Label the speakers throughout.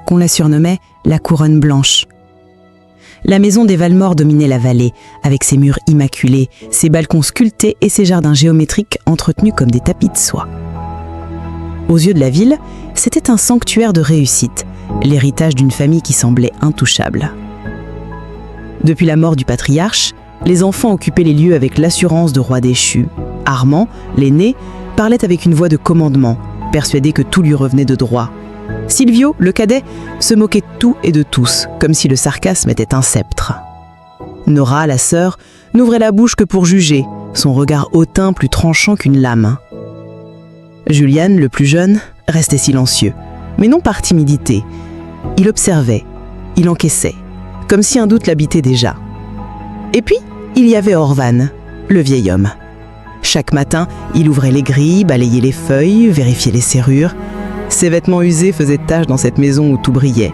Speaker 1: qu'on la surnommait la couronne blanche. La maison des Valmore dominait la vallée, avec ses murs immaculés, ses balcons sculptés et ses jardins géométriques entretenus comme des tapis de soie. Aux yeux de la ville, c'était un sanctuaire de réussite, l'héritage d'une famille qui semblait intouchable. Depuis la mort du patriarche, les enfants occupaient les lieux avec l'assurance de rois déchus. Armand, l'aîné, parlait avec une voix de commandement, persuadé que tout lui revenait de droit. Silvio, le cadet, se moquait de tout et de tous, comme si le sarcasme était un sceptre. Nora, la sœur, n'ouvrait la bouche que pour juger, son regard hautain plus tranchant qu'une lame. Julian, le plus jeune, restait silencieux, mais non par timidité. Il observait, il encaissait, comme si un doute l'habitait déjà. Et puis, il y avait Orvan, le vieil homme. Chaque matin, il ouvrait les grilles, balayait les feuilles, vérifiait les serrures. Ses vêtements usés faisaient tache dans cette maison où tout brillait.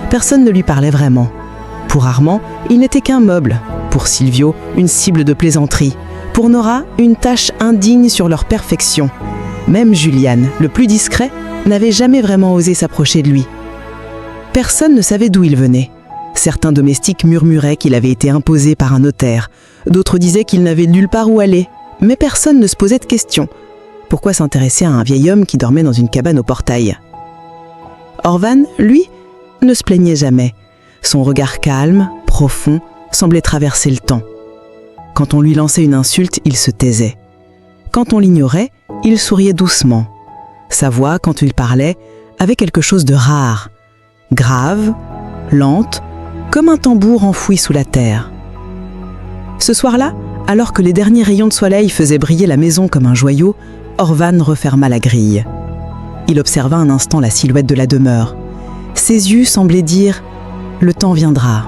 Speaker 1: Personne ne lui parlait vraiment. Pour Armand, il n'était qu'un meuble. Pour Silvio, une cible de plaisanterie. Pour Nora, une tâche indigne sur leur perfection. Même Julian, le plus discret, n'avait jamais vraiment osé s'approcher de lui. Personne ne savait d'où il venait. Certains domestiques murmuraient qu'il avait été imposé par un notaire. D'autres disaient qu'il n'avait nulle part où aller. Mais personne ne se posait de questions. Pourquoi s'intéresser à un vieil homme qui dormait dans une cabane au portail ? Orvan, lui, ne se plaignait jamais. Son regard calme, profond, semblait traverser le temps. Quand on lui lançait une insulte, il se taisait. Quand on l'ignorait, il souriait doucement. Sa voix, quand il parlait, avait quelque chose de rare. Grave, lente, comme un tambour enfoui sous la terre. Ce soir-là, alors que les derniers rayons de soleil faisaient briller la maison comme un joyau, Orvan referma la grille. Il observa un instant la silhouette de la demeure. Ses yeux semblaient dire « Le temps viendra ».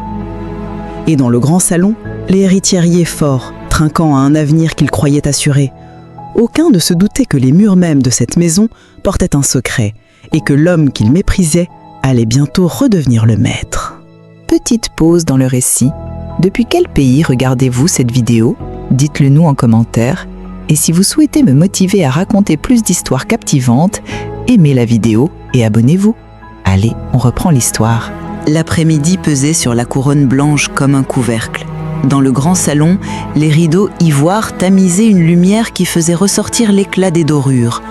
Speaker 1: Et dans le grand salon, les héritiers riaient fort, trinquant à un avenir qu'ils croyaient assuré. Aucun ne se doutait que les murs mêmes de cette maison portaient un secret et que l'homme qu'ils méprisaient allait bientôt redevenir le maître.
Speaker 2: Petite pause dans le récit. Depuis quel pays regardez-vous cette vidéo ? Dites-le nous en commentaire. Et si vous souhaitez me motiver à raconter plus d'histoires captivantes, aimez la vidéo et abonnez-vous. Allez, on reprend l'histoire.
Speaker 3: L'après-midi pesait sur la couronne blanche comme un couvercle. Dans le grand salon, les rideaux ivoire tamisaient une lumière qui faisait ressortir l'éclat des dorures.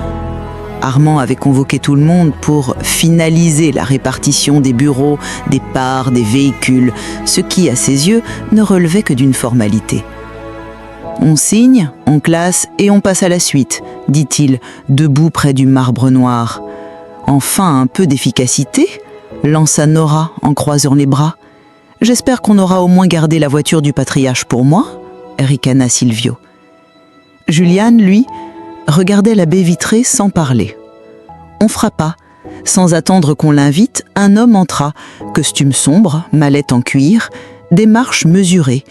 Speaker 3: Armand avait convoqué tout le monde pour finaliser la répartition des bureaux, des parts, des véhicules, ce qui, à ses yeux, ne relevait que d'une formalité. On signe, on classe et on passe à la suite, dit-il, debout près du marbre noir. Enfin, un peu d'efficacité, lança Nora en croisant les bras. J'espère qu'on aura au moins gardé la voiture du patriarche pour moi, ricana Silvio. Julian, lui, regardait la baie vitrée sans parler. On frappa. Sans attendre qu'on l'invite, un homme entra, costume sombre, mallette en cuir, démarche mesurée.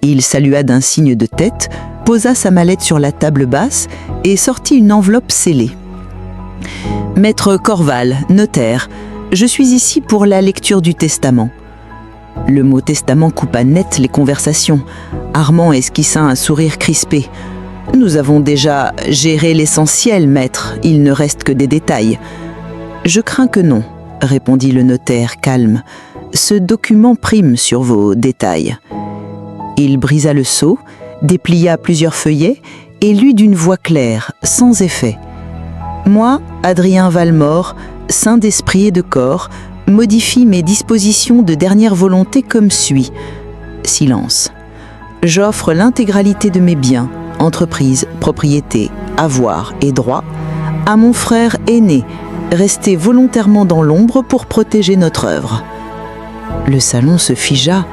Speaker 3: Il salua d'un signe de tête, posa sa mallette sur la table basse et sortit une enveloppe scellée. « Maître Corval, notaire, je suis ici pour la lecture du testament. » Le mot testament coupa net les conversations. Armand esquissa un sourire crispé. « Nous avons déjà géré l'essentiel, maître, il ne reste que des détails. »« Je crains que non, » répondit le notaire calme. « Ce document prime sur vos détails. » Il brisa le sceau, déplia plusieurs feuillets et lut d'une voix claire, sans effet. « Moi, Adrien Valmore, saint d'esprit et de corps, modifie mes dispositions de dernière volonté comme suit. » Silence. « J'offre l'intégralité de mes biens, entreprises, propriétés, avoirs et droits à mon frère aîné, resté volontairement dans l'ombre pour protéger notre œuvre. » Le salon se figea.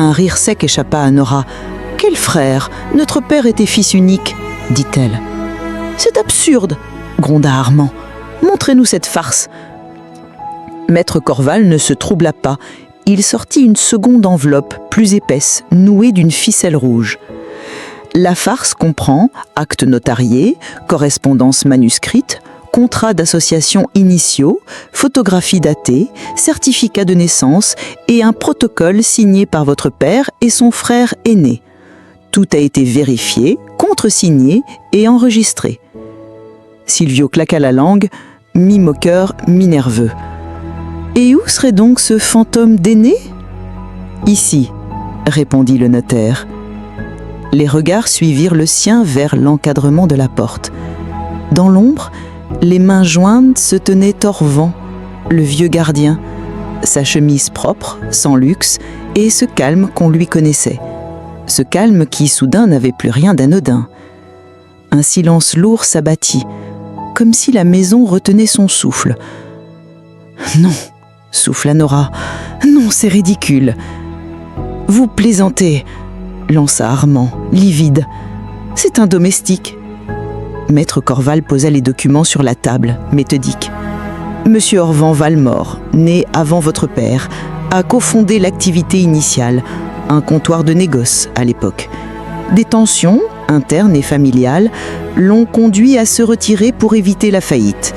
Speaker 3: Un rire sec échappa à Nora. « Quel frère ? Notre père était fils unique, » dit-elle. « C'est absurde, » gronda Armand. « Montrez-nous cette farce. » Maître Corval ne se troubla pas. Il sortit une seconde enveloppe, plus épaisse, nouée d'une ficelle rouge. La farce comprend actes notariés, correspondances manuscrites, contrats d'association initiaux, photographies datées, certificats de naissance et un protocole signé par votre père et son frère aîné. Tout a été vérifié, contresigné et enregistré. Silvio claqua la langue, mi-moqueur, mi-nerveux. « Et où serait donc ce fantôme d'aîné ? Ici, répondit le notaire. Les regards suivirent le sien vers l'encadrement de la porte. Dans l'ombre, les mains jointes se tenait Orvan, le vieux gardien, sa chemise propre, sans luxe, et ce calme qu'on lui connaissait. Ce calme qui, soudain, n'avait plus rien d'anodin. Un silence lourd s'abattit, comme si la maison retenait son souffle. « Non !» souffla Nora. « Non, c'est ridicule !»« Vous plaisantez !» lança Armand, livide. « C'est un domestique. » Maître Corval posa les documents sur la table, méthodique. Monsieur Orvan Valmore, né avant votre père, a cofondé l'activité initiale, un comptoir de négoce à l'époque. Des tensions, internes et familiales, l'ont conduit à se retirer pour éviter la faillite.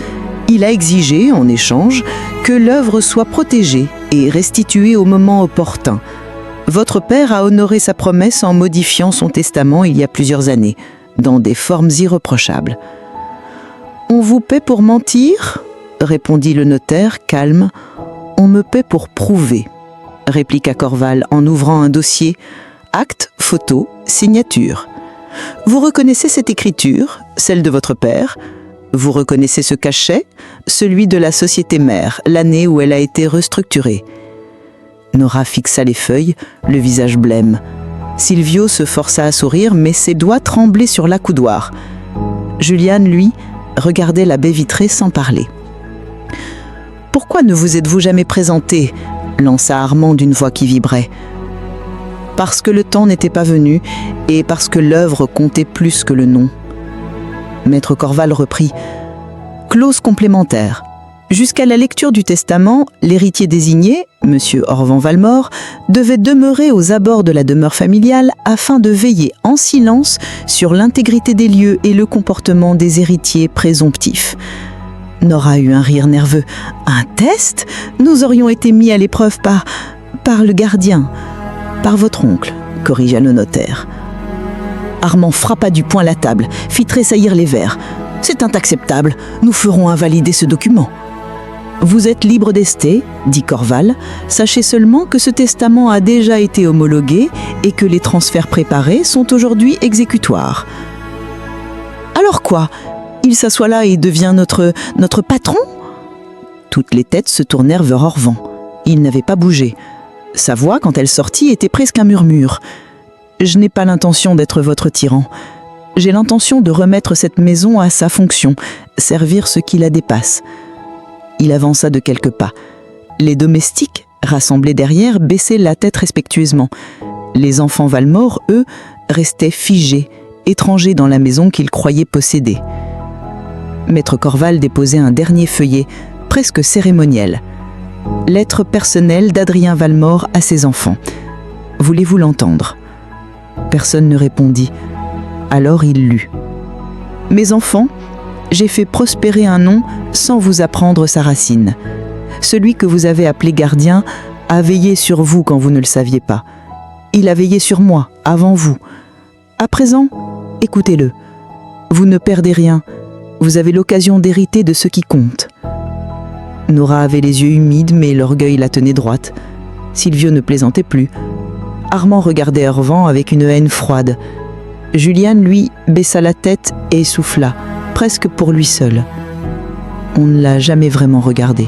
Speaker 3: Il a exigé, en échange, que l'œuvre soit protégée et restituée au moment opportun. Votre père a honoré sa promesse en modifiant son testament il y a plusieurs années, dans des formes irréprochables. « On vous paie pour mentir ?» répondit le notaire, calme. « On me paie pour prouver », répliqua Corval en ouvrant un dossier. Acte, photo, signature. Vous reconnaissez cette écriture, celle de votre père. Vous reconnaissez ce cachet, celui de la société mère, l'année où elle a été restructurée. Nora fixa les feuilles, le visage blême. Silvio se força à sourire, mais ses doigts tremblaient sur l'accoudoir. Juliane, lui, regardait la baie vitrée sans parler. « Pourquoi ne vous êtes-vous jamais présenté ?» lança Armand d'une voix qui vibrait. « Parce que le temps n'était pas venu et parce que l'œuvre comptait plus que le nom. » Maître Corval reprit. « Clause complémentaire. Jusqu'à la lecture du testament, l'héritier désigné, M. Orvan Valmore, devait demeurer aux abords de la demeure familiale afin de veiller en silence sur l'intégrité des lieux et le comportement des héritiers présomptifs. » Nora eut un rire nerveux. « Un test ? Nous aurions été mis à l'épreuve par le gardien. Par votre oncle, » corrigea le notaire. Armand frappa du poing la table, fit tressaillir les verres. « C'est inacceptable, nous ferons invalider ce document. » « Vous êtes libre d'ester, » dit Corval. « Sachez seulement que ce testament a déjà été homologué et que les transferts préparés sont aujourd'hui exécutoires. »« Alors quoi ? Il s'assoit là et devient notre patron ?» Toutes les têtes se tournèrent vers Orvan. Il n'avait pas bougé. Sa voix, quand elle sortit, était presque un murmure. « Je n'ai pas l'intention d'être votre tyran. J'ai l'intention de remettre cette maison à sa fonction, servir ce qui la dépasse. » Il avança de quelques pas. Les domestiques, rassemblés derrière, baissaient la tête respectueusement. Les enfants Valmore, eux, restaient figés, étrangers dans la maison qu'ils croyaient posséder. Maître Corval déposait un dernier feuillet, presque cérémoniel. Lettre personnelle d'Adrien Valmore à ses enfants. Voulez-vous l'entendre ? Personne ne répondit. Alors il lut. Mes enfants, j'ai fait prospérer un nom sans vous apprendre sa racine. Celui que vous avez appelé gardien a veillé sur vous quand vous ne le saviez pas. Il a veillé sur moi, avant vous. À présent, écoutez-le. Vous ne perdez rien. Vous avez l'occasion d'hériter de ce qui compte. Nora avait les yeux humides, mais l'orgueil la tenait droite. Silvio ne plaisantait plus. Armand regardait Orvan avec une haine froide. Juliane, lui, baissa la tête et souffla, presque pour lui seul. On ne l'a jamais vraiment regardé.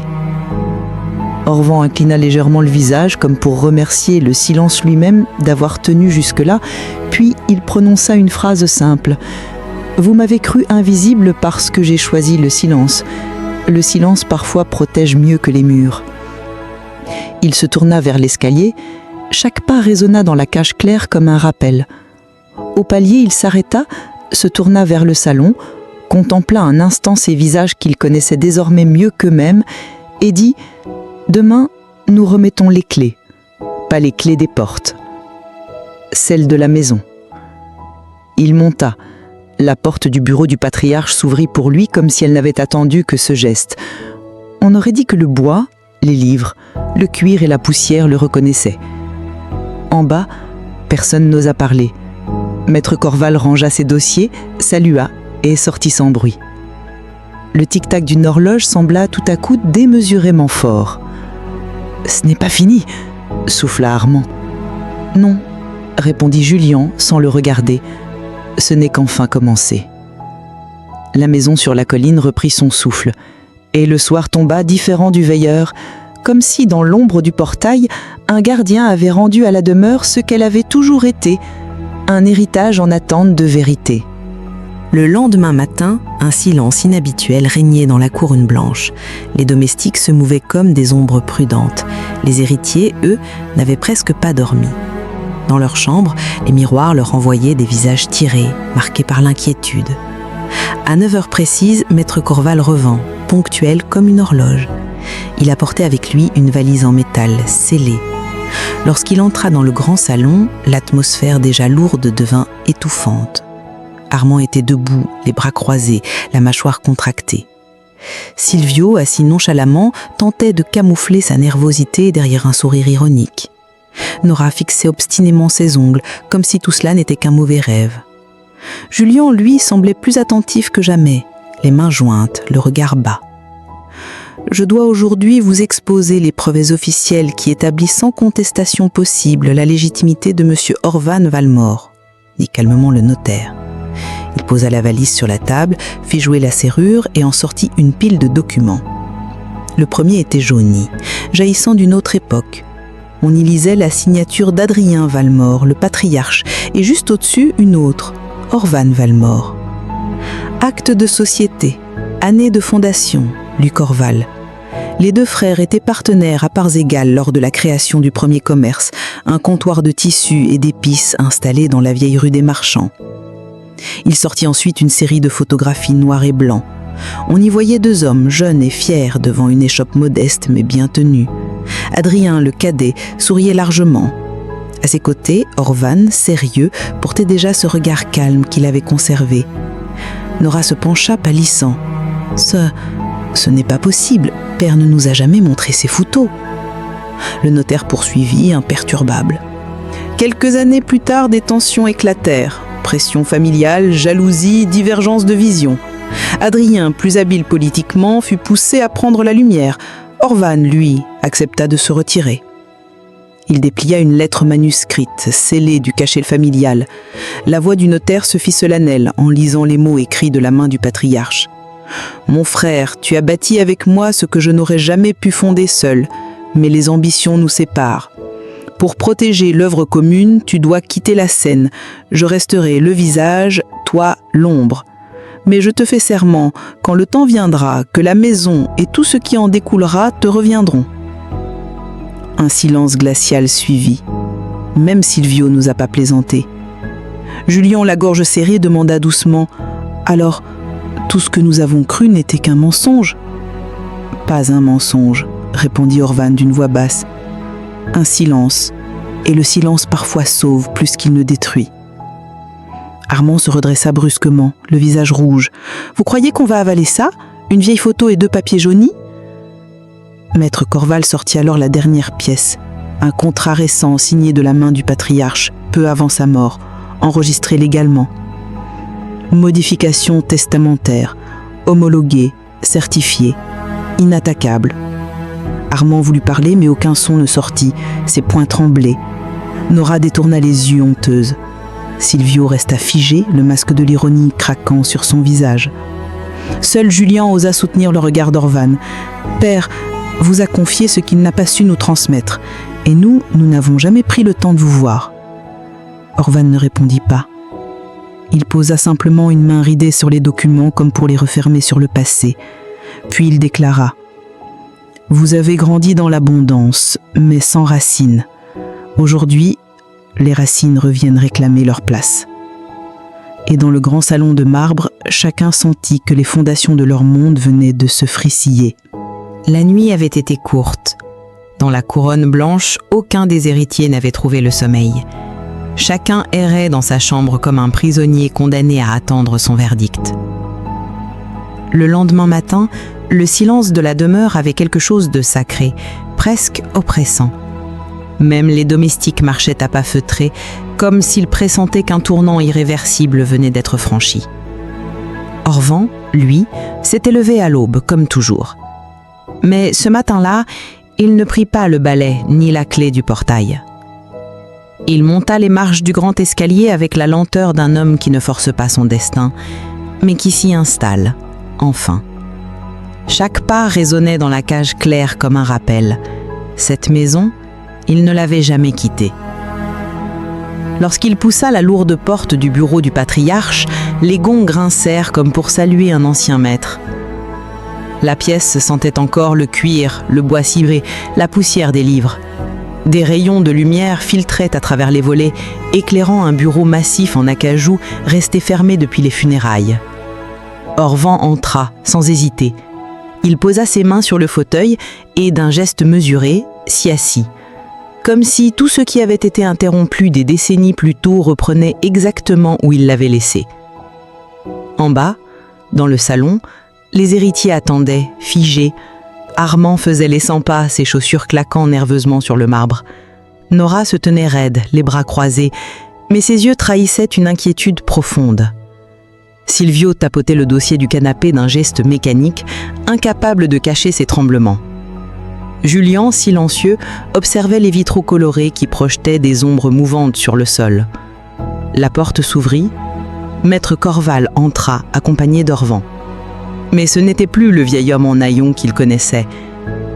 Speaker 3: Orvan inclina légèrement le visage comme pour remercier le silence lui-même d'avoir tenu jusque-là, puis il prononça une phrase simple. « Vous m'avez cru invisible parce que j'ai choisi le silence. Le silence parfois protège mieux que les murs. » Il se tourna vers l'escalier. Chaque pas résonna dans la cage claire comme un rappel. Au palier, il s'arrêta, se tourna vers le salon, contempla un instant ces visages qu'il connaissait désormais mieux qu'eux-mêmes et dit « Demain, nous remettons les clés, pas les clés des portes, celles de la maison. » Il monta. La porte du bureau du patriarche s'ouvrit pour lui comme si elle n'avait attendu que ce geste. On aurait dit que le bois, les livres, le cuir et la poussière le reconnaissaient. En bas, personne n'osa parler. Maître Corval rangea ses dossiers, salua et sortit sans bruit. Le tic-tac d'une horloge sembla tout à coup démesurément fort. Ce n'est pas fini, souffla Armand. Non, répondit Julien sans le regarder. Ce n'est qu'enfin commencé. La maison sur la colline reprit son souffle, et le soir tomba différent du veilleur, comme si dans l'ombre du portail, un gardien avait rendu à la demeure ce qu'elle avait toujours été, un héritage en attente de vérité.
Speaker 1: Le lendemain matin, un silence inhabituel régnait dans la couronne blanche. Les domestiques se mouvaient comme des ombres prudentes. Les héritiers, eux, n'avaient presque pas dormi. Dans leur chambre, les miroirs leur envoyaient des visages tirés, marqués par l'inquiétude. À 9h précises, maître Corval revint, ponctuel comme une horloge. Il apportait avec lui une valise en métal, scellée. Lorsqu'il entra dans le grand salon, l'atmosphère déjà lourde devint étouffante. Armand était debout, les bras croisés, la mâchoire contractée. Silvio, assis nonchalamment, tentait de camoufler sa nervosité derrière un sourire ironique. Nora fixait obstinément ses ongles, comme si tout cela n'était qu'un mauvais rêve. Julien, lui, semblait plus attentif que jamais, les mains jointes, le regard bas. « Je dois aujourd'hui vous exposer les preuves officielles qui établissent sans contestation possible la légitimité de M. Orvan Valmore », dit calmement le notaire. Il posa la valise sur la table, fit jouer la serrure et en sortit une pile de documents. Le premier était jauni, jaillissant d'une autre époque. On y lisait la signature d'Adrien Valmore, le patriarche, et juste au-dessus, une autre, Orvan Valmore. Acte de société, année de fondation, lut Corval. Les deux frères étaient partenaires à parts égales lors de la création du premier commerce, un comptoir de tissus et d'épices installé dans la vieille rue des Marchands. Il sortit ensuite une série de photographies noir et blanc. On y voyait deux hommes jeunes et fiers devant une échoppe modeste mais bien tenue. Adrien, le cadet, souriait largement. À ses côtés, Orvan, sérieux, portait déjà ce regard calme qu'il avait conservé. Nora se pencha pâlissant. « Ce n'est pas possible, Père ne nous a jamais montré ses photos. » Le notaire poursuivit, imperturbable. Quelques années plus tard, des tensions éclatèrent. Pression familiale, jalousie, divergence de vision. Adrien, plus habile politiquement, fut poussé à prendre la lumière. Orvan, lui, accepta de se retirer. Il déplia une lettre manuscrite, scellée du cachet familial. La voix du notaire se fit solennelle en lisant les mots écrits de la main du patriarche. « Mon frère, tu as bâti avec moi ce que je n'aurais jamais pu fonder seul, mais les ambitions nous séparent. Pour protéger l'œuvre commune, tu dois quitter la scène. Je resterai le visage, toi l'ombre. Mais je te fais serment, quand le temps viendra, que la maison et tout ce qui en découlera te reviendront. » Un silence glacial suivit. Même Silvio nous a pas plaisanté. Julien, la gorge serrée, demanda doucement « Alors, tout ce que nous avons cru n'était qu'un mensonge ?»« Pas un mensonge, » répondit Orvan d'une voix basse. Un silence, et le silence parfois sauve plus qu'il ne détruit. Armand se redressa brusquement, le visage rouge. « Vous croyez qu'on va avaler ça? Une vieille photo et 2 papiers jaunis ?» Maître Corval sortit alors la dernière pièce, un contrat récent signé de la main du patriarche, peu avant sa mort, enregistré légalement. Modification testamentaire, homologuée, certifiée, inattaquable. Armand voulut parler, mais aucun son ne sortit, ses poings tremblaient. Nora détourna les yeux honteuse. Silvio resta figé, le masque de l'ironie craquant sur son visage. Seul Julien osa soutenir le regard d'Orvan. « Père, vous a confié ce qu'il n'a pas su nous transmettre, et nous n'avons jamais pris le temps de vous voir. » Orvan ne répondit pas. Il posa simplement une main ridée sur les documents comme pour les refermer sur le passé. Puis il déclara « Vous avez grandi dans l'abondance, mais sans racines. Aujourd'hui, les racines reviennent réclamer leur place. » Et dans le grand salon de marbre, chacun sentit que les fondations de leur monde venaient de se friciller. La nuit avait été courte. Dans la couronne blanche, aucun des héritiers n'avait trouvé le sommeil. Chacun errait dans sa chambre comme un prisonnier condamné à attendre son verdict. Le lendemain matin, le silence de la demeure avait quelque chose de sacré, presque oppressant. Même les domestiques marchaient à pas feutrés, comme s'ils pressentaient qu'un tournant irréversible venait d'être franchi. Orvan, lui, s'était levé à l'aube, comme toujours. Mais ce matin-là, il ne prit pas le balai ni la clé du portail. Il monta les marches du grand escalier avec la lenteur d'un homme qui ne force pas son destin, mais qui s'y installe, enfin. Chaque pas résonnait dans la cage claire comme un rappel. Cette maison, il ne l'avait jamais quittée. Lorsqu'il poussa la lourde porte du bureau du patriarche, les gonds grincèrent comme pour saluer un ancien maître. La pièce sentait encore le cuir, le bois cibré, la poussière des livres. Des rayons de lumière filtraient à travers les volets, éclairant un bureau massif en acajou resté fermé depuis les funérailles. Orvan entra, sans hésiter. Il posa ses mains sur le fauteuil et, d'un geste mesuré, s'y assit. Comme si tout ce qui avait été interrompu des décennies plus tôt reprenait exactement où il l'avait laissé. En bas, dans le salon, les héritiers attendaient, figés. Armand faisait les 100 pas, ses chaussures claquant nerveusement sur le marbre. Nora se tenait raide, les bras croisés, mais ses yeux trahissaient une inquiétude profonde. Silvio tapotait le dossier du canapé d'un geste mécanique, incapable de cacher ses tremblements. Julien, silencieux, observait les vitraux colorés qui projetaient des ombres mouvantes sur le sol. La porte s'ouvrit. Maître Corval entra, accompagné d'Orvan. Mais ce n'était plus le vieil homme en haillons qu'il connaissait.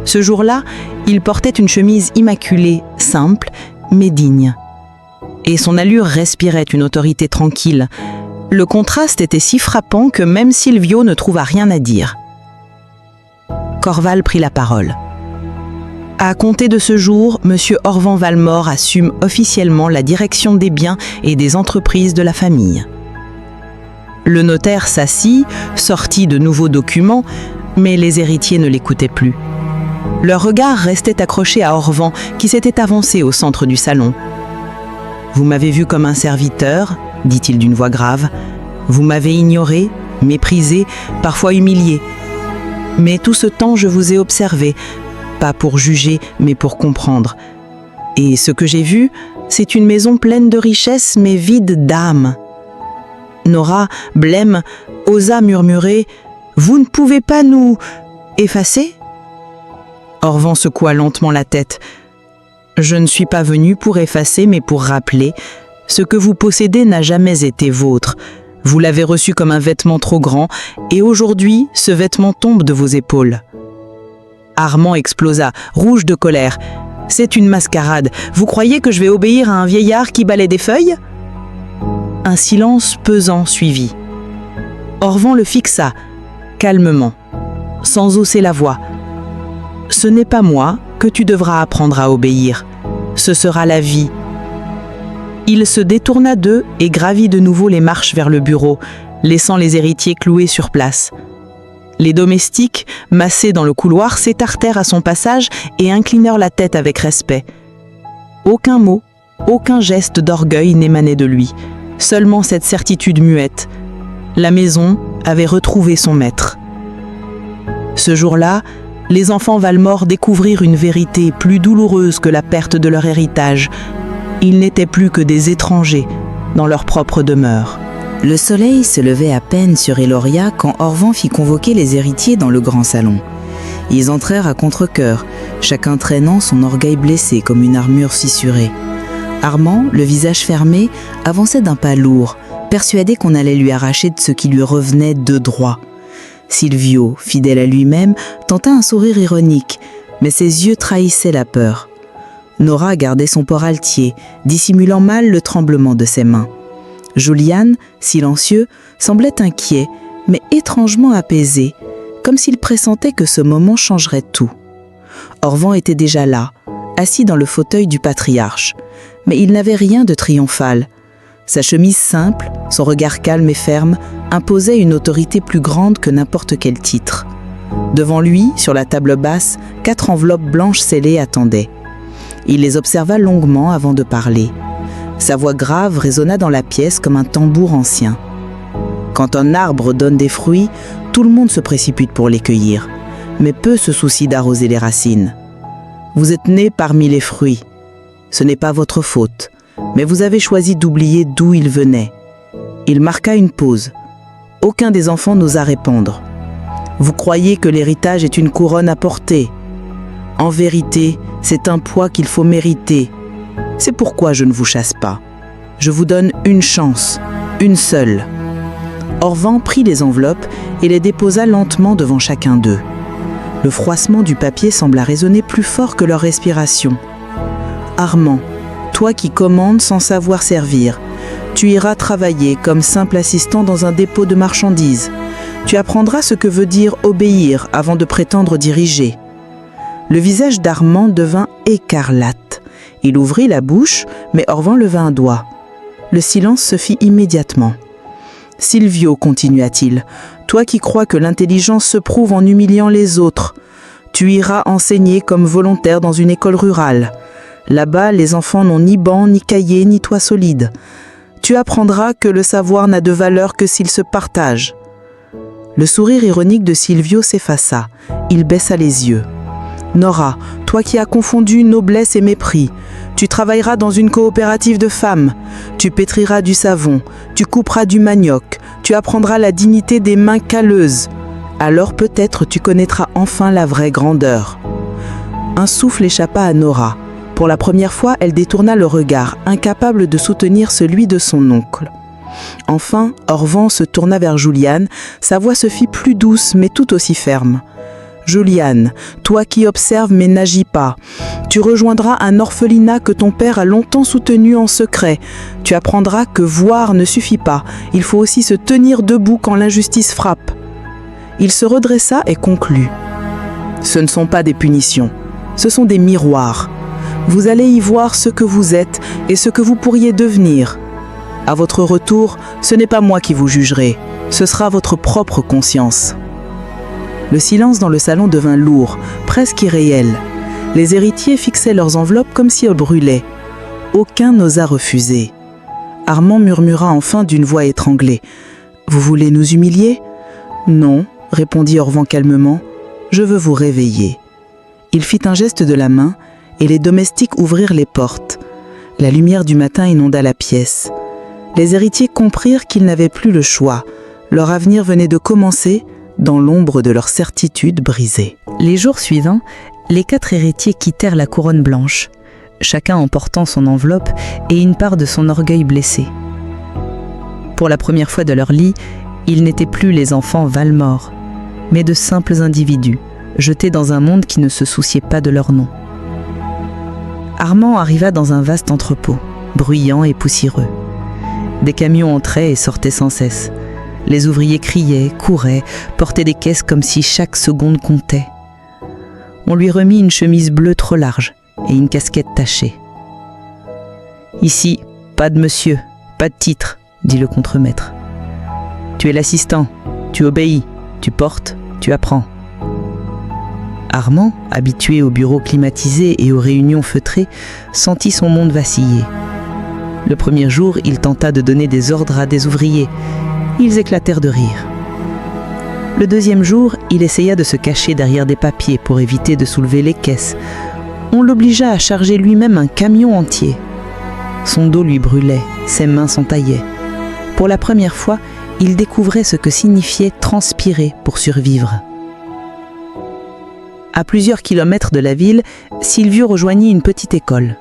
Speaker 1: Ce jour-là, il portait une chemise immaculée, simple, mais digne. Et son allure respirait une autorité tranquille. Le contraste était si frappant que même Silvio ne trouva rien à dire. Corval prit la parole. À compter de ce jour, M. Orvan Valmore assume officiellement la direction des biens et des entreprises de la famille. Le notaire s'assit, sortit de nouveaux documents, mais les héritiers ne l'écoutaient plus. Leur regard restait accroché à Orvan, qui s'était avancé au centre du salon. « Vous m'avez vu comme un serviteur, » dit-il d'une voix grave. « Vous m'avez ignoré, méprisé, parfois humilié. Mais tout ce temps, je vous ai observé, pas pour juger, mais pour comprendre. Et ce que j'ai vu, c'est une maison pleine de richesses, mais vide d'âme. » Nora, blême, osa murmurer « Vous ne pouvez pas nous effacer ?» Orvan secoua lentement la tête. « Je ne suis pas venu pour effacer, mais pour rappeler. Ce que vous possédez n'a jamais été vôtre. Vous l'avez reçu comme un vêtement trop grand, et aujourd'hui, ce vêtement tombe de vos épaules. » Armand explosa, rouge de colère. « C'est une mascarade. Vous croyez que je vais obéir à un vieillard qui balaie des feuilles ?» Un silence pesant suivit. Orvan le fixa, calmement, sans hausser la voix. « Ce n'est pas moi que tu devras apprendre à obéir. Ce sera la vie. » Il se détourna d'eux et gravit de nouveau les marches vers le bureau, laissant les héritiers cloués sur place. Les domestiques, massés dans le couloir, s'étartèrent à son passage et inclinèrent la tête avec respect. Aucun mot, aucun geste d'orgueil n'émanait de lui. Seulement cette certitude muette. La maison avait retrouvé son maître. Ce jour-là, les enfants Valmore découvrirent une vérité plus douloureuse que la perte de leur héritage. Ils n'étaient plus que des étrangers dans leur propre demeure.
Speaker 3: Le soleil se levait à peine sur Eloria quand Orvan fit convoquer les héritiers dans le grand salon. Ils entrèrent à contre-cœur, chacun traînant son orgueil blessé comme une armure fissurée. Armand, le visage fermé, avançait d'un pas lourd, persuadé qu'on allait lui arracher de ce qui lui revenait de droit. Silvio, fidèle à lui-même, tenta un sourire ironique, mais ses yeux trahissaient la peur. Nora gardait son port altier, dissimulant mal le tremblement de ses mains. Julian, silencieux, semblait inquiet, mais étrangement apaisé, comme s'il pressentait que ce moment changerait tout. Orvan était déjà là, assis dans le fauteuil du patriarche, mais il n'avait rien de triomphal. Sa chemise simple, son regard calme et ferme, imposait une autorité plus grande que n'importe quel titre. Devant lui, sur la table basse, 4 enveloppes blanches scellées attendaient. Il les observa longuement avant de parler. Sa voix grave résonna dans la pièce comme un tambour ancien. Quand un arbre donne des fruits, tout le monde se précipite pour les cueillir, mais peu se soucient d'arroser les racines. Vous êtes né parmi les fruits. Ce n'est pas votre faute, mais vous avez choisi d'oublier d'où ils venaient. Il marqua une pause. Aucun des enfants n'osa répondre. Vous croyez que l'héritage est une couronne à porter.
Speaker 1: En vérité, c'est un poids qu'il faut mériter. C'est pourquoi je ne vous chasse pas. Je vous donne une chance, une seule. » Orvan prit les enveloppes et les déposa lentement devant chacun d'eux. Le froissement du papier sembla résonner plus fort que leur respiration. « Armand, toi qui commandes sans savoir servir, tu iras travailler comme simple assistant dans un dépôt de marchandises. Tu apprendras ce que veut dire obéir avant de prétendre diriger. » Le visage d'Armand devint écarlate. Il ouvrit la bouche, mais Orvan leva un doigt. Le silence se fit immédiatement. « Silvio, continua-t-il, toi qui crois que l'intelligence se prouve en humiliant les autres, tu iras enseigner comme volontaire dans une école rurale. Là-bas, les enfants n'ont ni banc, ni cahier, ni toit solide. Tu apprendras que le savoir n'a de valeur que s'il se partage. » Le sourire ironique de Silvio s'effaça. Il baissa les yeux. « Nora, toi qui as confondu noblesse et mépris, tu travailleras dans une coopérative de femmes. Tu pétriras du savon, tu couperas du manioc, tu apprendras la dignité des mains calleuses. Alors peut-être tu connaîtras enfin la vraie grandeur. » Un souffle échappa à Nora. Pour la première fois, elle détourna le regard, incapable de soutenir celui de son oncle. Enfin, Orvan se tourna vers Juliane. Sa voix se fit plus douce, mais tout aussi ferme. « Juliane, toi qui observes mais n'agis pas, tu rejoindras un orphelinat que ton père a longtemps soutenu en secret. Tu apprendras que voir ne suffit pas, il faut aussi se tenir debout quand l'injustice frappe. » Il se redressa et conclut. « Ce ne sont pas des punitions, ce sont des miroirs. Vous allez y voir ce que vous êtes et ce que vous pourriez devenir. À votre retour, ce n'est pas moi qui vous jugerai, ce sera votre propre conscience. » Le silence dans le salon devint lourd, presque irréel. Les héritiers fixaient leurs enveloppes comme si elles brûlaient. Aucun n'osa refuser. Armand murmura enfin d'une voix étranglée. « Vous voulez nous humilier ?»« Non, » répondit Orvan calmement. « Je veux vous réveiller. » Il fit un geste de la main et les domestiques ouvrirent les portes. La lumière du matin inonda la pièce. Les héritiers comprirent qu'ils n'avaient plus le choix. Leur avenir venait de commencer dans l'ombre de leur certitude brisée. Les jours suivants, les 4 héritiers quittèrent la couronne blanche, chacun emportant son enveloppe et une part de son orgueil blessé. Pour la première fois de leur lit, ils n'étaient plus les enfants Valmore, mais de simples individus, jetés dans un monde qui ne se souciait pas de leur nom. Armand arriva dans un vaste entrepôt, bruyant et poussiéreux. Des camions entraient et sortaient sans cesse. Les ouvriers criaient, couraient, portaient des caisses comme si chaque seconde comptait. On lui remit une chemise bleue trop large et une casquette tachée. « Ici, pas de monsieur, pas de titre, » dit le contremaître. « Tu es l'assistant, tu obéis, tu portes, tu apprends. » Armand, habitué aux bureaux climatisés et aux réunions feutrées, sentit son monde vaciller. Le premier jour, il tenta de donner des ordres à des ouvriers. Ils éclatèrent de rire. Le deuxième jour, il essaya de se cacher derrière des papiers pour éviter de soulever les caisses. On l'obligea à charger lui-même un camion entier. Son dos lui brûlait, ses mains s'entaillaient. Pour la première fois, il découvrait ce que signifiait transpirer pour survivre. À plusieurs kilomètres de la ville, Silvio rejoignit une petite école.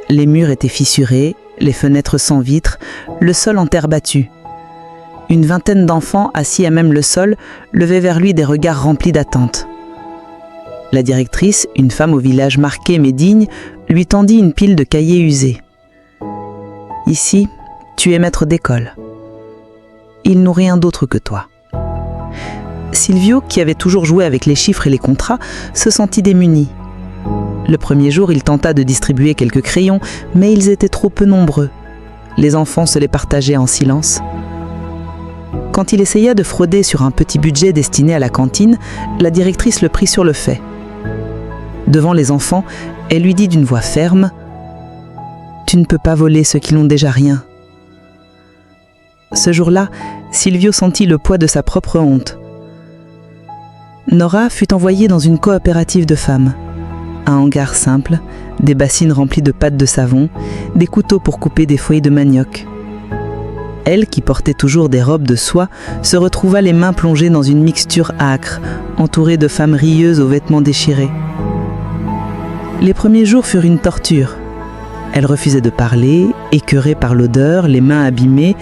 Speaker 1: Les murs étaient fissurés, les fenêtres sans vitres, le sol en terre battue. Une vingtaine d'enfants, assis à même le sol, levaient vers lui des regards remplis d'attente. La directrice, une femme au village marqué mais digne, lui tendit une pile de cahiers usés. « Ici, tu es maître d'école. Ils n'ont rien d'autre que toi. » Silvio, qui avait toujours joué avec les chiffres et les contrats, se sentit démuni. Le premier jour, il tenta de distribuer quelques crayons, mais ils étaient trop peu nombreux. Les enfants se les partageaient en silence. Quand il essaya de frauder sur un petit budget destiné à la cantine, la directrice le prit sur le fait. Devant les enfants, elle lui dit d'une voix ferme « Tu ne peux pas voler ceux qui n'ont déjà rien. » Ce jour-là, Silvio sentit le poids de sa propre honte. Nora fut envoyée dans une coopérative de femmes. Un hangar simple, des bassines remplies de pâtes de savon, des couteaux pour couper des feuilles de manioc. Elle, qui portait toujours des robes de soie, se retrouva les mains plongées dans une mixture âcre, entourée de femmes rieuses aux vêtements déchirés. Les premiers jours furent une torture. Elle refusait de parler, écœurée par l'odeur, les mains abîmées,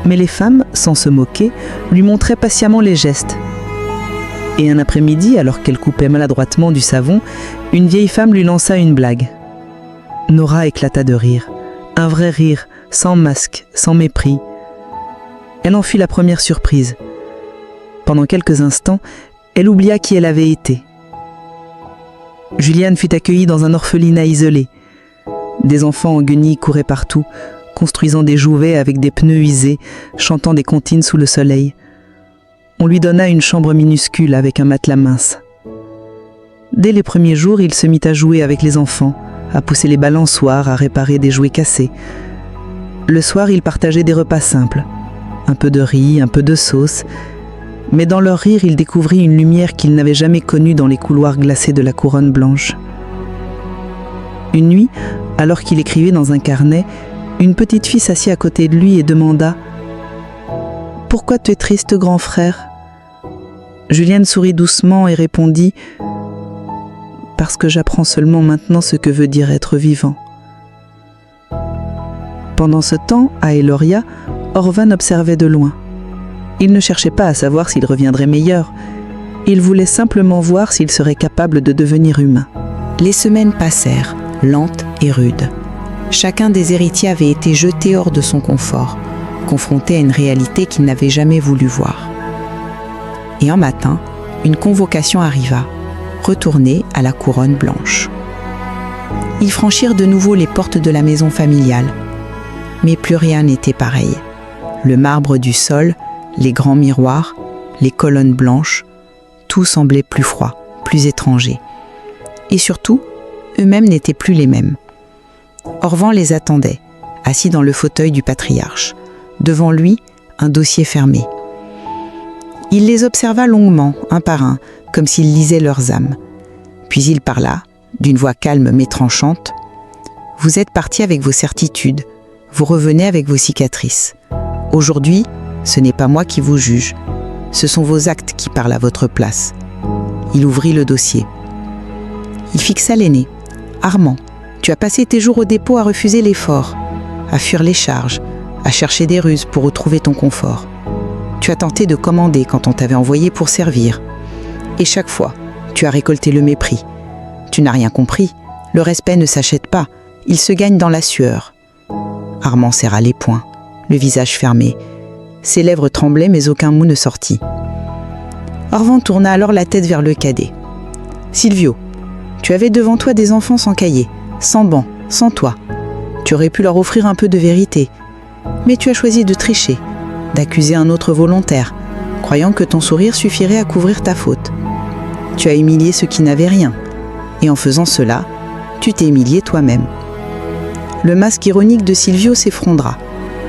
Speaker 1: mais les femmes, sans se moquer, lui montraient patiemment les gestes. Et un après-midi, alors qu'elle coupait maladroitement du savon, une vieille femme lui lança une blague. Nora éclata de rire. Un vrai rire, sans masque, sans mépris. Elle en fut la première surprise. Pendant quelques instants, elle oublia qui elle avait été. Juliane fut accueillie dans un orphelinat isolé. Des enfants en guenilles couraient partout, construisant des jouvets avec des pneus usés, chantant des comptines sous le soleil. On lui donna une chambre minuscule avec un matelas mince. Dès les premiers jours, il se mit à jouer avec les enfants, à pousser les balançoires, à réparer des jouets cassés. Le soir, il partageait des repas simples. Un peu de riz, un peu de sauce. Mais dans leur rire, il découvrit une lumière qu'il n'avait jamais connue dans les couloirs glacés de la Couronne Blanche. Une nuit, alors qu'il écrivait dans un carnet, une petite fille s'assit à côté de lui et demanda « Pourquoi tu es triste, grand frère ?» Juliane sourit doucement et répondit « Parce que j'apprends seulement maintenant ce que veut dire être vivant. » Pendant ce temps, à Eloria, Orvan observait de loin. Il ne cherchait pas à savoir s'il reviendrait meilleur. Il voulait simplement voir s'il serait capable de devenir humain.
Speaker 2: Les semaines passèrent, lentes et rudes. Chacun des héritiers avait été jeté hors de son confort, confronté à une réalité qu'il n'avait jamais voulu voir. Et un matin, une convocation arriva, retourner à la Couronne Blanche. Ils franchirent de nouveau les portes de la maison familiale. Mais plus rien n'était pareil. Le marbre du sol, les grands miroirs, les colonnes blanches, tout semblait plus froid, plus étranger. Et surtout, eux-mêmes n'étaient plus les mêmes. Orvan les attendait, assis dans le fauteuil du patriarche. Devant lui, un dossier fermé. Il les observa longuement, un par un, comme s'il lisait leurs âmes. Puis il parla, d'une voix calme mais tranchante. « Vous êtes partis avec vos certitudes, vous revenez avec vos cicatrices. Aujourd'hui, ce n'est pas moi qui vous juge, ce sont vos actes qui parlent à votre place. » Il ouvrit le dossier. Il fixa l'aîné. « Armand, tu as passé tes jours au dépôt à refuser l'effort, à fuir les charges, à chercher des ruses pour retrouver ton confort. Tu as tenté de commander quand on t'avait envoyé pour servir. Et chaque fois, tu as récolté le mépris. Tu n'as rien compris, le respect ne s'achète pas, il se gagne dans la sueur. » Armand serra les poings, le visage fermé. Ses lèvres tremblaient mais aucun mot ne sortit. Orvan tourna alors la tête vers le cadet. « Silvio, tu avais devant toi des enfants sans cahier, sans banc, sans toit. Tu aurais pu leur offrir un peu de vérité. Mais tu as choisi de tricher, d'accuser un autre volontaire, croyant que ton sourire suffirait à couvrir ta faute. Tu as humilié ceux qui n'avaient rien. Et en faisant cela, tu t'es humilié toi-même. » Le masque ironique de Silvio s'effondra.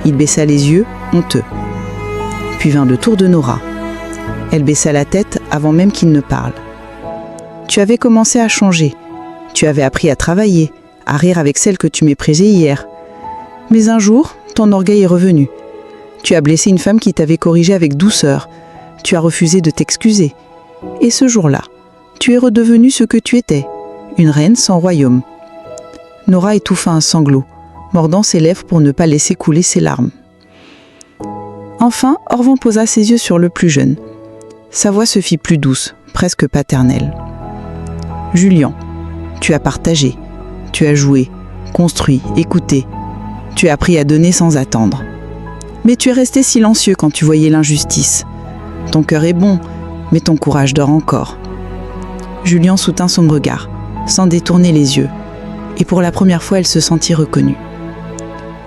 Speaker 2: Il baissa les yeux, honteux. Puis vint le tour de Nora. Elle baissa la tête avant même qu'il ne parle. « Tu avais commencé à changer. Tu avais appris à travailler, à rire avec celle que tu méprisais hier. Mais un jour, ton orgueil est revenu. Tu as blessé une femme qui t'avait corrigé avec douceur. Tu as refusé de t'excuser. Et ce jour-là, tu es redevenu ce que tu étais, une reine sans royaume. » Nora étouffa un sanglot, mordant ses lèvres pour ne pas laisser couler ses larmes. Enfin, Orvan posa ses yeux sur le plus jeune. Sa voix se fit plus douce, presque paternelle. « Julian, tu as partagé, tu as joué, construit, écouté. Tu as appris à donner sans attendre. Mais tu es resté silencieux quand tu voyais l'injustice. Ton cœur est bon, mais ton courage dort encore. » Julian soutint son regard, sans détourner les yeux. Et pour la première fois, elle se sentit reconnue.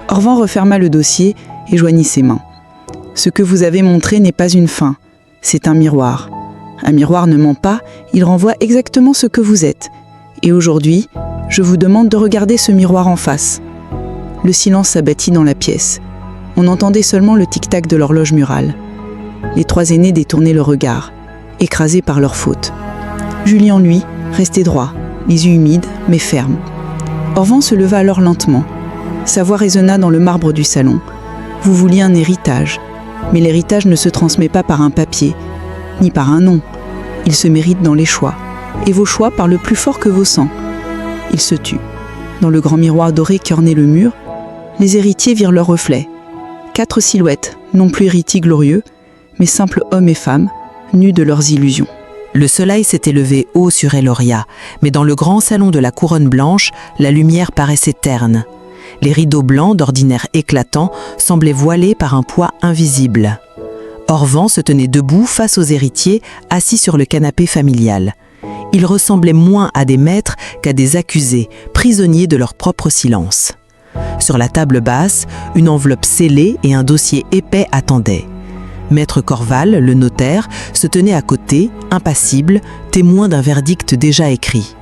Speaker 2: Orvan referma le dossier et joignit ses mains. « Ce que vous avez montré n'est pas une fin, c'est un miroir. Un miroir ne ment pas, il renvoie exactement ce que vous êtes. Et aujourd'hui, je vous demande de regarder ce miroir en face. » Le silence s'abattit dans la pièce. On entendait seulement le tic-tac de l'horloge murale. Les trois aînés détournaient le regard, écrasés par leur faute. Julian, lui, restait droit, les yeux humides mais fermes. Orvan se leva alors lentement. Sa voix résonna dans le marbre du salon. « Vous vouliez un héritage, mais l'héritage ne se transmet pas par un papier, ni par un nom. Il se mérite dans les choix, et vos choix parlent plus fort que vos sangs.
Speaker 1: Il se tut. Dans le grand miroir doré qui ornait le mur, les héritiers virent leurs reflets. 4 silhouettes, non plus héritiers glorieux, mais simples hommes et femmes, nus de leurs illusions.
Speaker 3: Le soleil s'était levé haut sur Eloria, mais dans le grand salon de la couronne blanche, la lumière paraissait terne. Les rideaux blancs, d'ordinaire éclatants, semblaient voilés par un poids invisible. Orvan se tenait debout face aux héritiers, assis sur le canapé familial. Ils ressemblaient moins à des maîtres qu'à des accusés, prisonniers de leur propre silence. Sur la table basse, une enveloppe scellée et un dossier épais attendaient. Maître Corval, le notaire, se tenait à côté, impassible, témoin d'un verdict déjà écrit.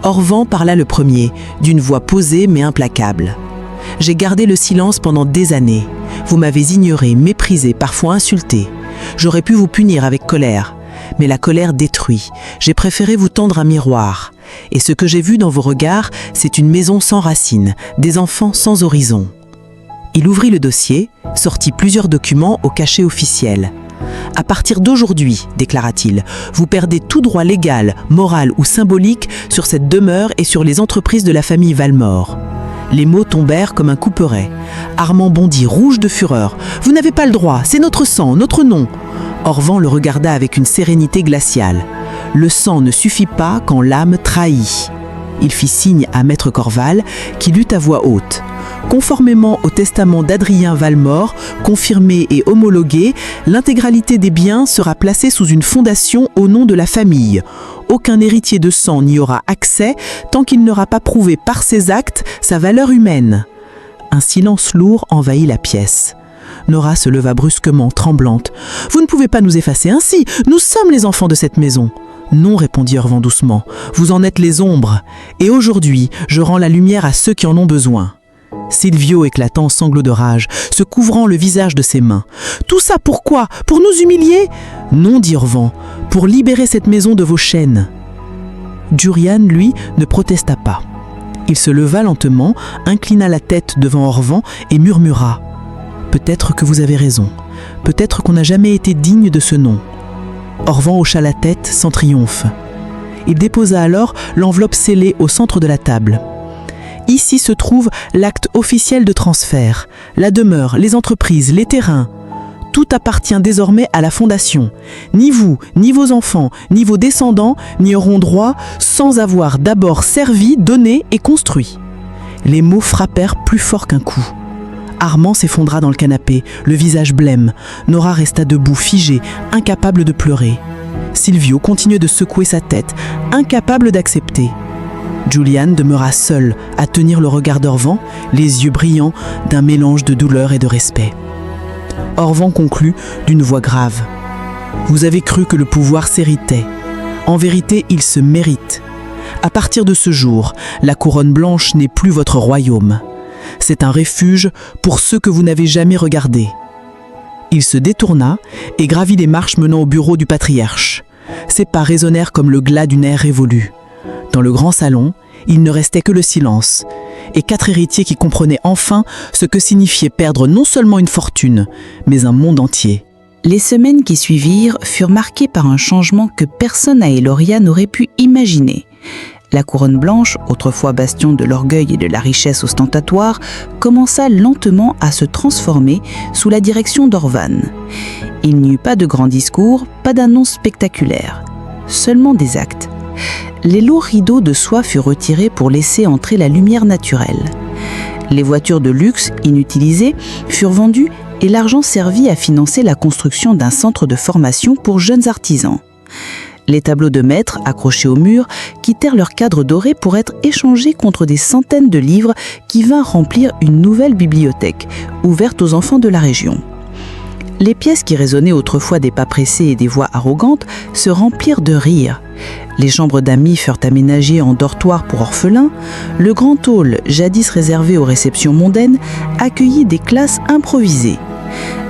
Speaker 3: Orvan parla le premier, d'une voix posée mais implacable. « J'ai gardé le silence pendant des années. Vous m'avez ignoré, méprisé, parfois insulté. J'aurais pu vous punir avec colère. Mais la colère détruit. J'ai préféré vous tendre un miroir. Et ce que j'ai vu dans vos regards, c'est une maison sans racines, des enfants sans horizon. » Il ouvrit le dossier, sortit plusieurs documents au cachet officiel. « À partir d'aujourd'hui, déclara-t-il, vous perdez tout droit légal, moral ou symbolique sur cette demeure et sur les entreprises de la famille Valmore. » Les mots tombèrent comme un couperet. Armand bondit, rouge de fureur. « Vous n'avez pas le droit, c'est notre sang, notre nom !» Orvan le regarda avec une sérénité glaciale. « Le sang ne suffit pas quand l'âme trahit. » Il fit signe à Maître Corval, qui lut à voix haute. Conformément au testament d'Adrien Valmore, confirmé et homologué, l'intégralité des biens sera placée sous une fondation au nom de la famille. Aucun héritier de sang n'y aura accès tant qu'il n'aura pas prouvé par ses actes sa valeur humaine. Un silence lourd envahit la pièce. Nora se leva brusquement, tremblante. « Vous ne pouvez pas nous effacer ainsi, nous sommes les enfants de cette maison. » « Non, répondit Orvan doucement, vous en êtes les ombres. Et aujourd'hui, je rends la lumière à ceux qui en ont besoin. » Silvio éclata en sanglots de rage, se couvrant le visage de ses mains. « Tout ça pourquoi? Pour nous humilier ?»« Non, dit Orvan, pour libérer cette maison de vos chaînes. » Jurian, lui, ne protesta pas. Il se leva lentement, inclina la tête devant Orvan et murmura. « Peut-être que vous avez raison. Peut-être qu'on n'a jamais été digne de ce nom. » Orvan hocha la tête sans triomphe. Il déposa alors l'enveloppe scellée au centre de la table. Ici se trouve l'acte officiel de transfert, la demeure, les entreprises, les terrains. Tout appartient désormais à la fondation. Ni vous, ni vos enfants, ni vos descendants n'y auront droit sans avoir d'abord servi, donné et construit. Les mots frappèrent plus fort qu'un coup. Armand s'effondra dans le canapé, le visage blême. Nora resta debout, figée, incapable de pleurer. Silvio continuait de secouer sa tête, incapable d'accepter. Julian demeura seul, à tenir le regard d'Orvan, les yeux brillants d'un mélange de douleur et de respect. Orvan conclut d'une voix grave. « Vous avez cru que le pouvoir s'héritait. En vérité, il se mérite. À partir de ce jour, la couronne blanche n'est plus votre royaume. C'est un refuge pour ceux que vous n'avez jamais regardés. » Il se détourna et gravit les marches menant au bureau du patriarche. Ses pas résonnèrent comme le glas d'une ère révolue. Dans le grand salon, il ne restait que le silence, et 4 héritiers qui comprenaient enfin ce que signifiait perdre non seulement une fortune, mais un monde entier.
Speaker 2: Les semaines qui suivirent furent marquées par un changement que personne à Eloria n'aurait pu imaginer. La couronne blanche, autrefois bastion de l'orgueil et de la richesse ostentatoire, commença lentement à se transformer sous la direction d'Orvan. Il n'y eut pas de grands discours, pas d'annonces spectaculaires, seulement des actes. Les lourds rideaux de soie furent retirés pour laisser entrer la lumière naturelle. Les voitures de luxe, inutilisées, furent vendues et l'argent servit à financer la construction d'un centre de formation pour jeunes artisans. Les tableaux de maîtres, accrochés au mur, quittèrent leur cadre doré pour être échangés contre des centaines de livres qui vinrent remplir une nouvelle bibliothèque, ouverte aux enfants de la région. Les pièces qui résonnaient autrefois des pas pressés et des voix arrogantes se remplirent de rires. Les chambres d'amis furent aménagées en dortoirs pour orphelins. Le grand hall, jadis réservé aux réceptions mondaines, accueillit des classes improvisées.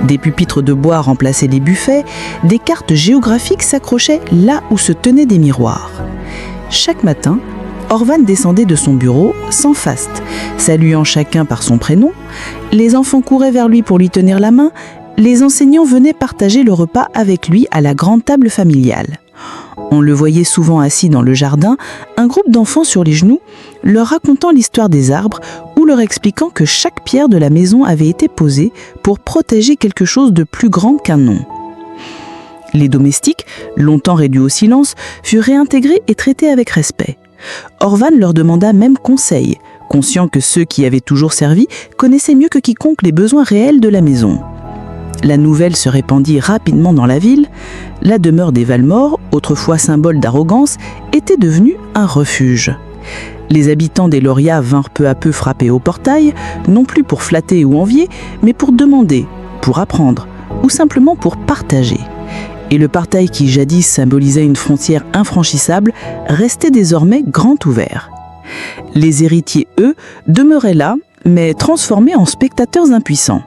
Speaker 2: Des pupitres de bois remplaçaient les buffets, des cartes géographiques s'accrochaient là où se tenaient des miroirs. Chaque matin, Orvan descendait de son bureau, sans faste, saluant chacun par son prénom. Les enfants couraient vers lui pour lui tenir la main. Les enseignants venaient partager le repas avec lui à la grande table familiale.
Speaker 1: On le voyait souvent assis dans le jardin, un groupe d'enfants sur les genoux, leur racontant l'histoire des arbres ou leur expliquant que chaque pierre de la maison avait été posée pour protéger quelque chose de plus grand qu'un nom. Les domestiques, longtemps réduits au silence, furent réintégrés et traités avec respect. Orvan leur demanda même conseil, conscient que ceux qui avaient toujours servi connaissaient mieux que quiconque les besoins réels de la maison. La nouvelle se répandit rapidement dans la ville. La demeure des Valmore, autrefois symbole d'arrogance, était devenue un refuge. Les habitants des Lauria vinrent peu à peu frapper au portail, non plus pour flatter ou envier, mais pour demander, pour apprendre, ou simplement pour partager. Et le portail qui jadis symbolisait une frontière infranchissable restait désormais grand ouvert. Les héritiers, eux, demeuraient là, mais transformés en spectateurs impuissants.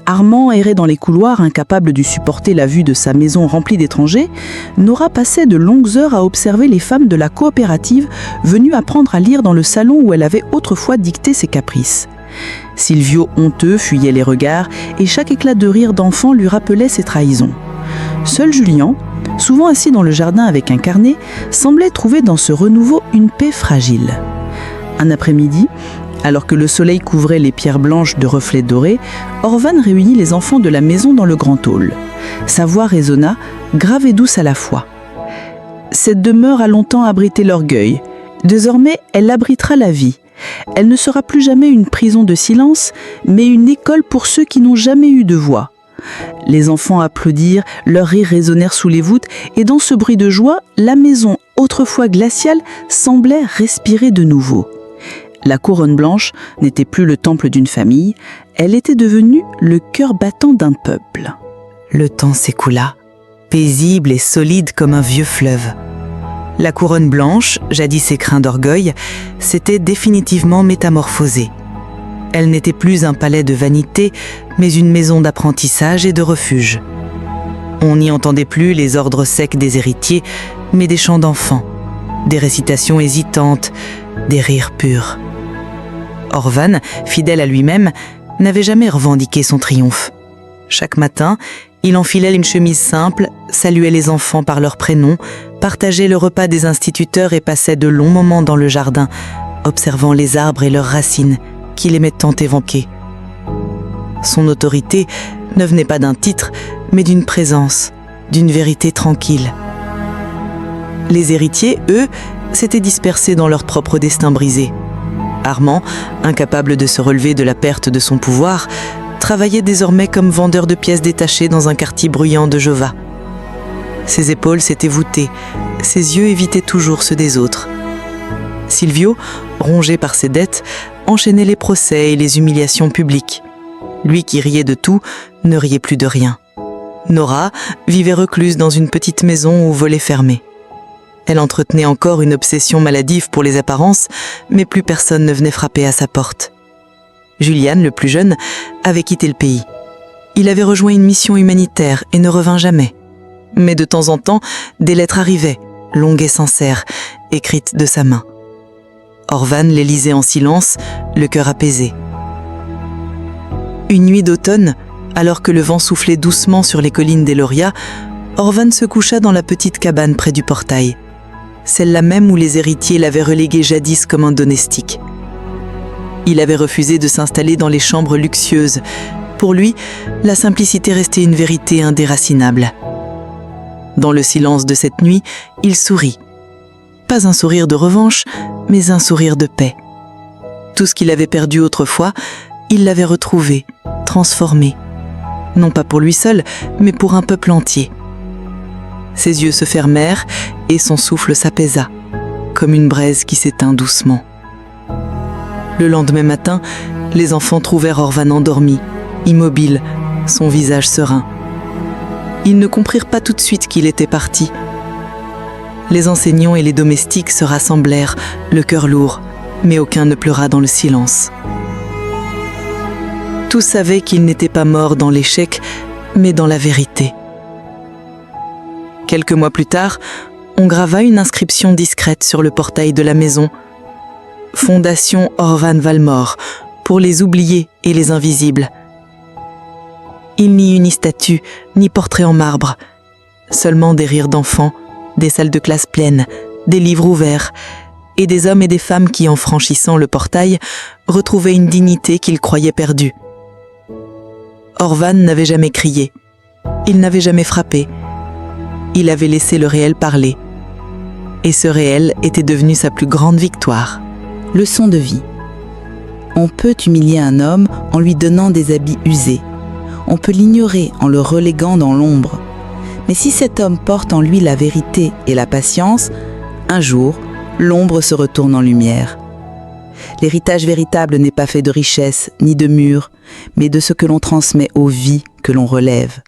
Speaker 1: Armand errait dans les couloirs, incapable de supporter la vue de sa maison remplie d'étrangers. Nora passait de longues heures à observer les femmes de la coopérative venues apprendre à lire dans le salon où elle avait autrefois dicté ses caprices. Silvio, honteux, fuyait les regards et chaque éclat de rire d'enfant lui rappelait ses trahisons. Seul Julien, souvent assis dans le jardin avec un carnet, semblait trouver dans ce renouveau une paix fragile. Un après-midi, alors que le soleil couvrait les pierres blanches de reflets dorés, Orvan réunit les enfants de la maison dans le grand hall. Sa voix résonna, grave et douce à la fois. Cette demeure a longtemps abrité l'orgueil. Désormais, elle abritera la vie. Elle ne sera plus jamais une prison de silence, mais une école pour ceux qui n'ont jamais eu de voix. Les enfants applaudirent, leurs rires résonnèrent sous les voûtes, et dans ce bruit de joie, la maison, autrefois glaciale, semblait respirer de nouveau. La couronne blanche n'était plus le temple d'une famille, elle était devenue le cœur battant d'un peuple.
Speaker 3: Le temps s'écoula, paisible et solide comme un vieux fleuve. La couronne blanche, jadis écrin d'orgueil, s'était définitivement métamorphosée. Elle n'était plus un palais de vanité, mais une maison d'apprentissage et de refuge. On n'y entendait plus les ordres secs des héritiers, mais des chants d'enfants, des récitations hésitantes, des rires purs. Orvan, fidèle à lui-même, n'avait jamais revendiqué son triomphe. Chaque matin, il enfilait une chemise simple, saluait les enfants par leur prénom, partageait le repas des instituteurs et passait de longs moments dans le jardin, observant les arbres et leurs racines, qu'il aimait tant évoquer. Son autorité ne venait pas d'un titre, mais d'une présence, d'une vérité tranquille. Les héritiers, eux, s'étaient dispersés dans leur propre destin brisé. Armand, incapable de se relever de la perte de son pouvoir, travaillait désormais comme vendeur de pièces détachées dans un quartier bruyant de Jova. Ses épaules s'étaient voûtées, ses yeux évitaient toujours ceux des autres. Silvio, rongé par ses dettes, enchaînait les procès et les humiliations publiques. Lui qui riait de tout, ne riait plus de rien. Nora vivait recluse dans une petite maison aux volets fermés. Elle entretenait encore une obsession maladive pour les apparences, mais plus personne ne venait frapper à sa porte. Julian, le plus jeune, avait quitté le pays. Il avait rejoint une mission humanitaire et ne revint jamais. Mais de temps en temps, des lettres arrivaient, longues et sincères, écrites de sa main. Orvan les lisait en silence, le cœur apaisé. Une nuit d'automne, alors que le vent soufflait doucement sur les collines des Lauria, Orvan se coucha dans la petite cabane près du portail, celle-là même où les héritiers l'avaient relégué jadis comme un domestique. Il avait refusé de s'installer dans les chambres luxueuses. Pour lui, la simplicité restait une vérité indéracinable. Dans le silence de cette nuit, il sourit. Pas un sourire de revanche, mais un sourire de paix. Tout ce qu'il avait perdu autrefois, il l'avait retrouvé, transformé. Non pas pour lui seul, mais pour un peuple entier. Ses yeux se fermèrent et son souffle s'apaisa, comme une braise qui s'éteint doucement. Le lendemain matin, les enfants trouvèrent Orvan endormi, immobile, son visage serein. Ils ne comprirent pas tout de suite qu'il était parti. Les enseignants et les domestiques se rassemblèrent, le cœur lourd, mais aucun ne pleura dans le silence. Tous savaient qu'il n'était pas mort dans l'échec, mais dans la vérité. Quelques mois plus tard, on grava une inscription discrète sur le portail de la maison. Fondation Orvan Valmore, pour les oubliés et les invisibles. Il n'y eut ni statue, ni portrait en marbre. seulement des rires d'enfants, des salles de classe pleines, des livres ouverts, et des hommes et des femmes qui, en franchissant le portail, retrouvaient une dignité qu'ils croyaient perdue. Orvan n'avait jamais crié, il n'avait jamais frappé, il avait laissé le réel parler, et ce réel était devenu sa plus grande victoire.
Speaker 1: Leçon de vie. On peut humilier un homme en lui donnant des habits usés. On peut l'ignorer en le reléguant dans l'ombre. Mais si cet homme porte en lui la vérité et la patience, un jour, l'ombre se retourne en lumière. L'héritage véritable n'est pas fait de richesses ni de murs, mais de ce que l'on transmet aux vies que l'on relève.